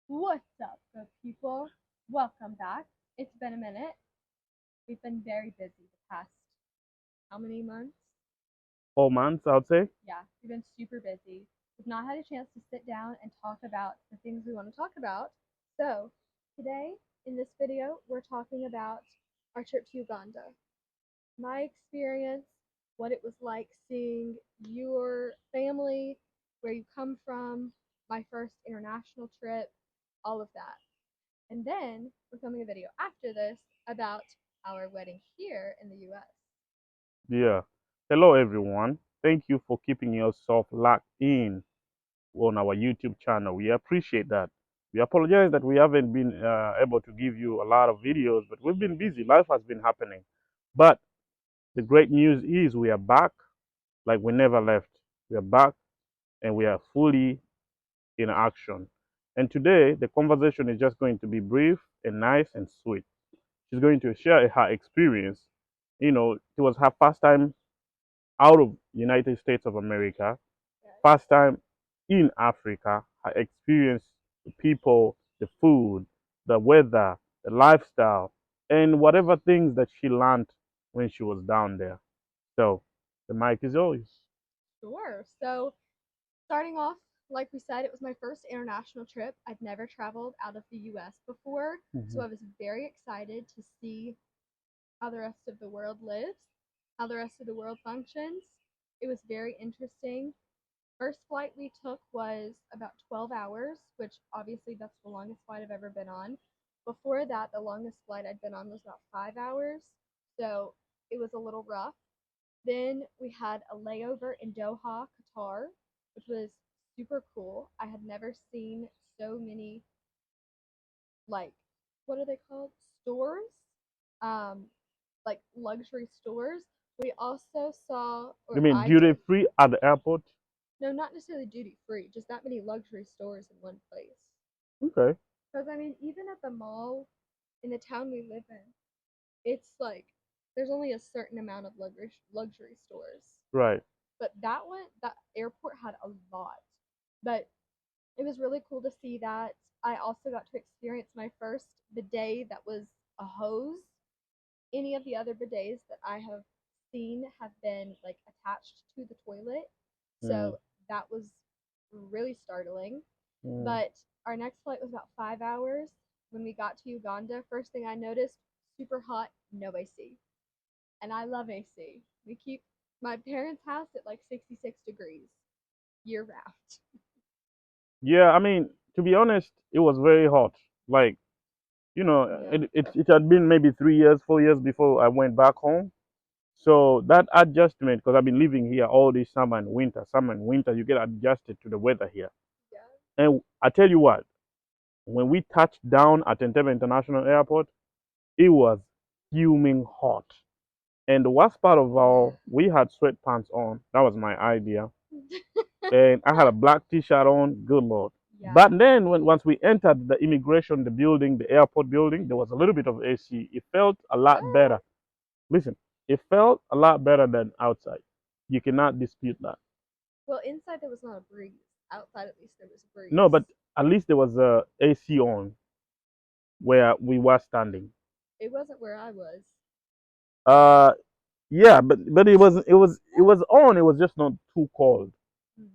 What's up, good people? Welcome back. It's been a minute. We've been very busy the past how many months? 4 months, I would say. Yeah, we've been super busy. We've not had a chance to sit down and talk about the things we want to talk about. So, today in this video, we're talking about our trip to Uganda. My experience, what it was like seeing your family, where you come from, my first international trip, all of that. And then we're filming a video after this about our wedding here in the US. Yeah. Hello, everyone. Thank you for keeping yourself locked in on our YouTube channel. We appreciate that. We apologize that we haven't been able to give you a lot of videos, but we've been busy. Life has been happening. But the great news is we are back like we never left. We are back and we are fully in action. And today, the conversation is just going to be brief and nice and sweet. She's going to share her experience. It was her first time out of United States of America, first time in Africa, her experience, the people, the food, the weather, the lifestyle, and whatever things that she learned when she was down there. So the mic is yours. Sure. So, starting off, like we said, it was my first international trip. I'd never traveled out of the US before, so Mhm. I was very excited to see how the rest of the world lives, how the rest of the world functions. It was very interesting. First flight we took was about 12 hours, which obviously that's the longest flight I've ever been on. Before that, the longest flight I'd been on was about 5 hours, so it was a little rough. Then we had a layover in Doha, Qatar, which was super cool. I had never seen so many, like, what are they called? Stores? Um, like luxury stores. We also saw, You or mean I duty did, free at the airport? no, not necessarily duty free, just that many luxury stores in one place. Okay, Because, I mean, even at the mall in the town we live in, it's like there's only a certain amount of luxury stores. right. But that airport had a lot. But it was really cool to see that. I also got to experience my first bidet that was a hose. Any of the other bidets that I have seen have been like attached to the toilet. Mm, So that was really startling. mm. But our next flight was about 5 hours. When we got to Uganda, first thing I noticed, super hot, no AC. And I love AC. We keep my parents' house at like 66 degrees year round. Yeah, I mean, to be honest, it was very hot. Like, Yeah. it had been maybe 3 years, 4 years before I went back home. So that adjustment, because I've been living here all this summer and winter, you get adjusted to the weather here. Yeah. And I tell you what, when we touched down at Entebbe International Airport, it was fuming hot. And the worst part of all, we had sweatpants on. That was my idea. And I had a black t-shirt on. Good Lord. Yeah. But then once we entered the immigration, the building, the airport building, there was a little bit of AC. It felt a lot better. Listen, it felt a lot better than outside. You cannot dispute that. Well, inside there was not a breeze. Outside, at least, there was a No, breeze. but at least there was a AC on where we were standing. It wasn't where I was. Uh, yeah, but it was on. It was just not too cold. Mm.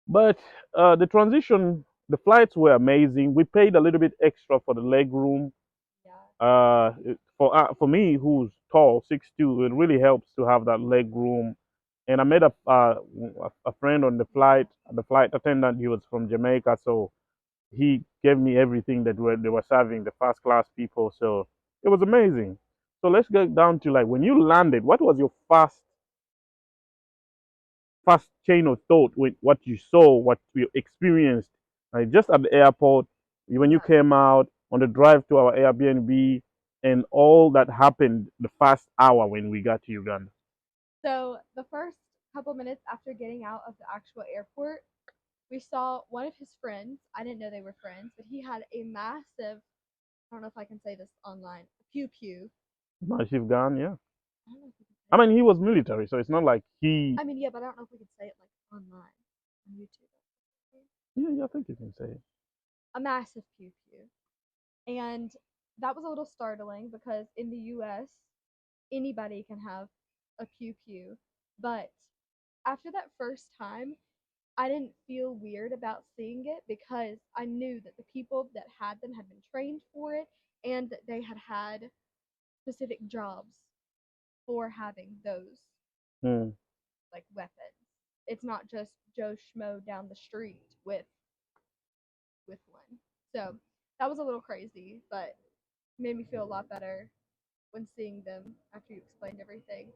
But the transition, the flights were amazing. We paid a little bit extra for the leg room. Yeah. For me, who's tall, 6'2", it really helps to have that leg room. And I met a friend on the flight. Yeah. The flight attendant, he was from Jamaica, so he gave me everything that they were serving the first class people. So it was amazing. So let's get down to like when you landed. What was your first chain of thought with what you saw, what you experienced, like just at the airport, when you Yeah. came out on the drive to our Airbnb, and all that happened the first hour when we got to Uganda? So the first couple minutes after getting out of the actual airport, we saw one of his friends. I didn't know they were friends, but he had a massive, I don't know if I can say this online, pew pew. Massive gun, yeah. I don't know if we can say I it mean, he online. was military, so it's not like he. I mean, yeah, but I don't know if we can say it like online on YouTube. Yeah, yeah, I think you can say it. a massive pew pew. And that was a little startling because in the US, anybody can have a pew pew. But after that first time, I didn't feel weird about seeing it because I knew that the people that had them had been trained for it and that they had had specific jobs for having those Hmm. like weapons. It's not just Joe Schmo down the street with one. So that was a little crazy, but made me feel a lot better when seeing them after you explained everything.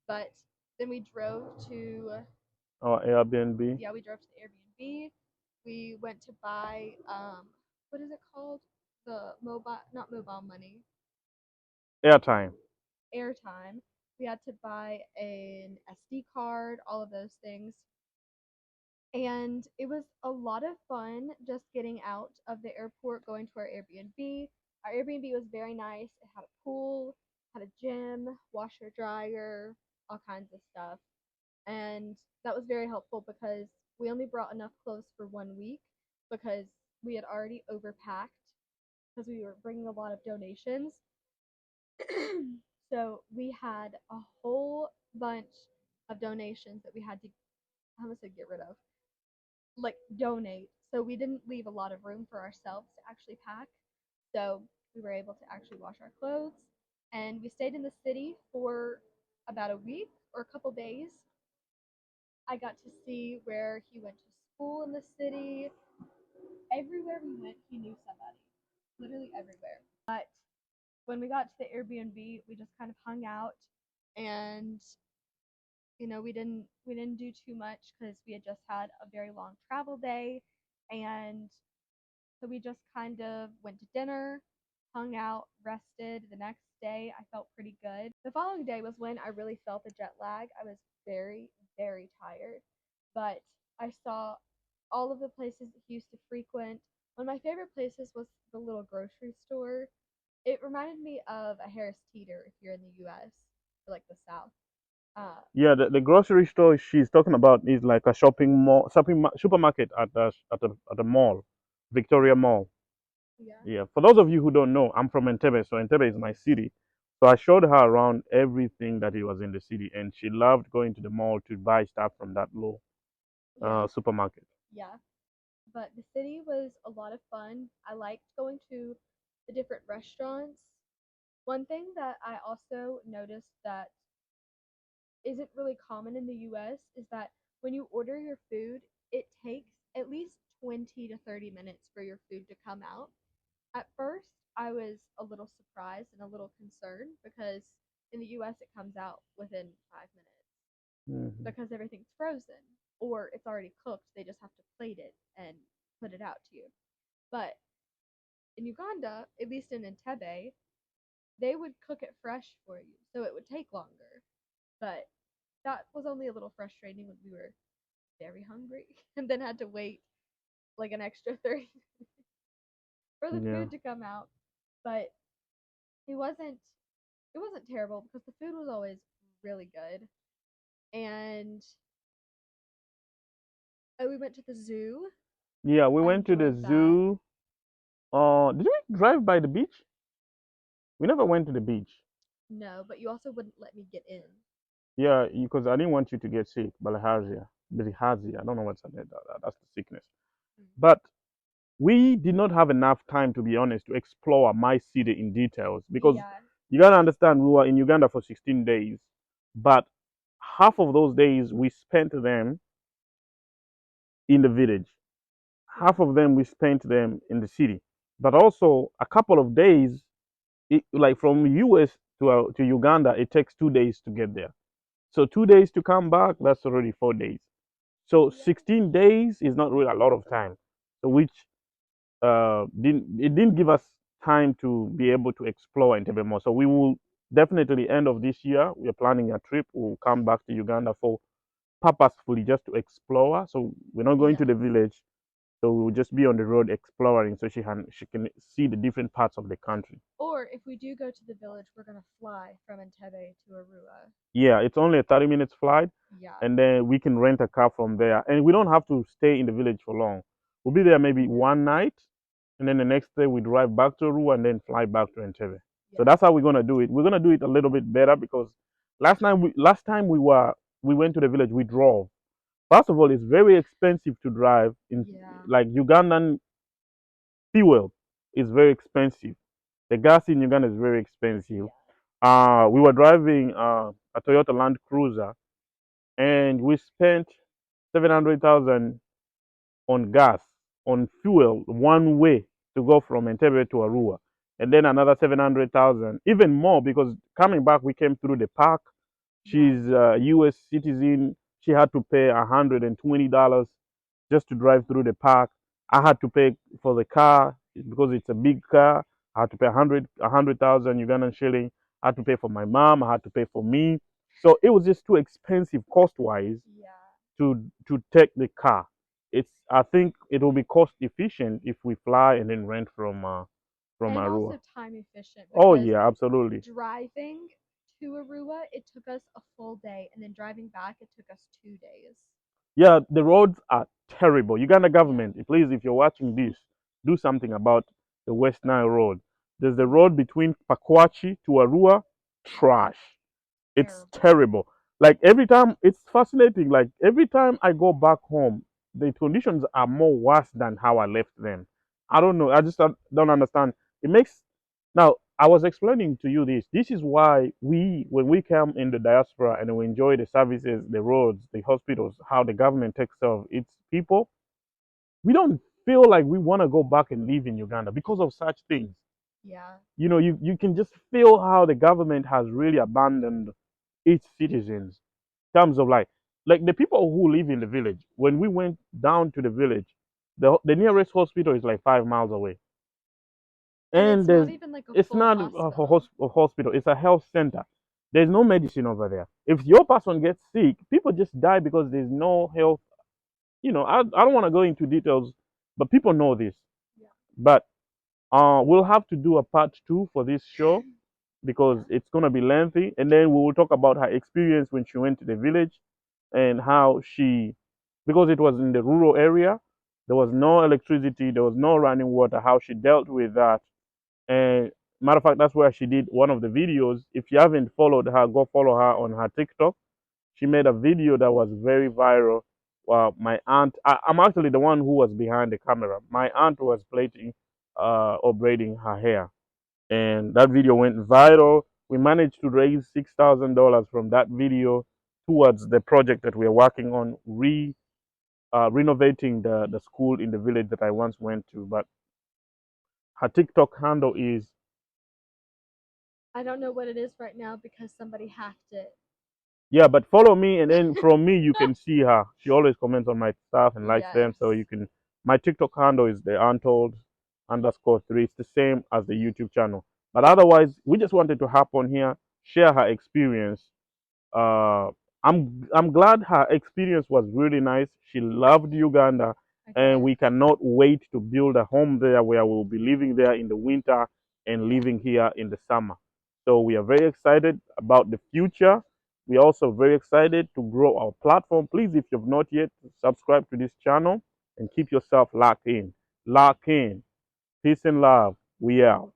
But then we drove to Or Airbnb. yeah, we drove to the Airbnb. We went to buy what is it called? The mobile not mobile money, Airtime. airtime. We had to buy an SD card, all of those things. And it was a lot of fun just getting out of the airport, going to our Airbnb. Our Airbnb was very nice. It had a pool, had a gym, washer, dryer, all kinds of stuff. And that was very helpful because we only brought enough clothes for 1 week because we had already overpacked because we were bringing a lot of donations. So we had a whole bunch of donations that we had to, I almost said get rid of, like donate. So we didn't leave a lot of room for ourselves to actually pack. So we were able to actually wash our clothes. And we stayed in the city for about a week or a couple days. I got to see where he went to school in the city. Everywhere we went, he knew somebody. Literally everywhere. But when we got to the Airbnb, we just kind of hung out and we didn't do too much because we had just had a very long travel day, and so we just kind of went to dinner, hung out, rested. The next day I felt pretty good. The following day was when I really felt the jet lag. I was very, very tired, but I saw all of the places that he used to frequent. One of my favorite places was the little grocery store. It reminded me of a Harris Teeter if you're in the US or like the South. Uh, Yeah, the grocery store she's talking about is like a shopping mall, supermarket at a mall, Victoria Mall. yeah, Yeah, for those of you who don't know, I'm from Entebbe, so Entebbe is my city. So I showed her around everything that it was in the city, and she loved going to the mall to buy stuff from that little yeah, supermarket. yeah. But the city was a lot of fun. I liked going to the different restaurants. One thing that I also noticed that isn't really common in the US is that when you order your food, it takes at least 20 to 30 minutes for your food to come out. At first, I was a little surprised and a little concerned because in the US it comes out within 5 minutes Hmm. because everything's frozen or it's already cooked. They just have to plate it and put it out to you. But in Uganda, at least in Entebbe, they would cook it fresh for you, so it would take longer. But that was only a little frustrating when we were very hungry and then had to wait like an extra 30 for the Yeah, food to come out. But it wasn't it wasn't terrible because the food was always really good. And we went to the zoo. yeah. We I went to the enjoyed that. zoo. Did we drive by the beach? We never went to the beach. No, but you also wouldn't let me get in. Yeah, because I didn't want you to get sick, bilharzia. I don't know what's that. That's the sickness. Mm. But we did not have enough time, to be honest, to explore my city in details because Yeah, you gotta understand we were in Uganda for 16 days, but half of those days we spent them in the village, yeah, half of them we spent them in the city, but also a couple of days, like from US to Uganda, it takes 2 days to get there. So 2 days to come back, that's already 4 days. So yeah. 16 days is not really a lot of time. So which didn't give us time to be able to explore Entebbe more. So we will definitely end of this year. We are planning a trip. We'll come back to Uganda for purposefully just to explore. So we're not going to the Yes. village. So we'll just be on the road exploring, so she can see the different parts of the country. Or if we do go to the village, we're gonna fly from Entebbe to Arua. Yeah, it's only a 30 minutes flight, Yeah, and then we can rent a car from there, and we don't have to stay in the village for long. We'll be there maybe yeah, one night, and then the next day we drive back to Arua and then fly back to Entebbe. So Yeah. that's how we're gonna do it. We're gonna do it a little bit better because last time we went to the village, we drove. First of all, it's very expensive to drive in, Yeah. like, Ugandan fuel is very expensive. The gas in Uganda is very expensive. Yeah. We were driving a Toyota Land Cruiser, and we spent 700,000 on gas, on fuel, one way to go from Entebbe to Arua, and then another 700,000, even more because coming back we came through the park. Yeah. She's a U.S. citizen. She had to pay $120 just to drive through the park. I had to pay for the car because it's a big car. I had to pay 100,000 Ugandan shilling. I had to pay for my mom. I had to pay for me. So it was just too expensive cost wise Yeah. to take the car. I think it will be cost efficient if we fly and then rent from And Arua. also time efficient Oh because yeah, absolutely. driving to Arua, it took us a full day, and then driving back, it took us 2 days. Yeah, the roads are terrible. Uganda Yeah. government, please, if you're watching this, do something about the West Nile Road. There's the Yeah. road between Pakwachi to Arua, trash. It's Terrible. terrible. Like every time, it's fascinating. Like every time I go back home, the conditions are more worse than how I left them. I don't know. I just don't understand. It makes now. I was explaining to you this. This is why when we come in the diaspora and we enjoy the services, the roads, the hospitals, how the government takes care of its people, we don't feel like we want to go back and live in Uganda because of such things. Yeah. You can just feel how the government has really abandoned its citizens in terms of like the people who live in the village. When we went down to the village, the nearest hospital is like 5 miles away, And and it's not even like a it's full not hospital. a hospital, it's a health center. There's no medicine over there. If your person gets sick, people just die because there's no health. I don't want to go into details, but people know this. Yeah. But we'll have to do a part two for this show because Yeah. it's going to be lengthy, and then we will talk about her experience when she went to the village and how because it was in the rural area, there was no electricity, there was no running water, how she dealt with that. And matter of fact, that's where she did one of the videos. If you haven't followed her, go follow her on her TikTok. She made a video that was very viral. My aunt, I'm actually the one who was behind the camera. My aunt was plaiting or braiding her hair, and that video went viral. We managed to raise $6,000 from that video towards the project that we are working on, renovating the school in the village that I once went to. But her TikTok handle is, I don't know what it is right now because somebody hacked it. yeah, but follow me, and then from me you can see her. She always comments on my stuff and likes them, Yes. so you can. My TikTok handle is the untold underscore three. It's the same as the YouTube channel. But otherwise, we just wanted to hop on here, share her experience. uh, I'm glad her experience was really nice. She loved Uganda, I and did. we cannot wait to build a home there where we'll be living there in the winter and Yeah. living here in the summer. So we are very excited about the future. We're also very excited to grow our platform. Please, if you've not yet, subscribe to this channel and keep yourself locked in. Lock in. Peace and love. We out.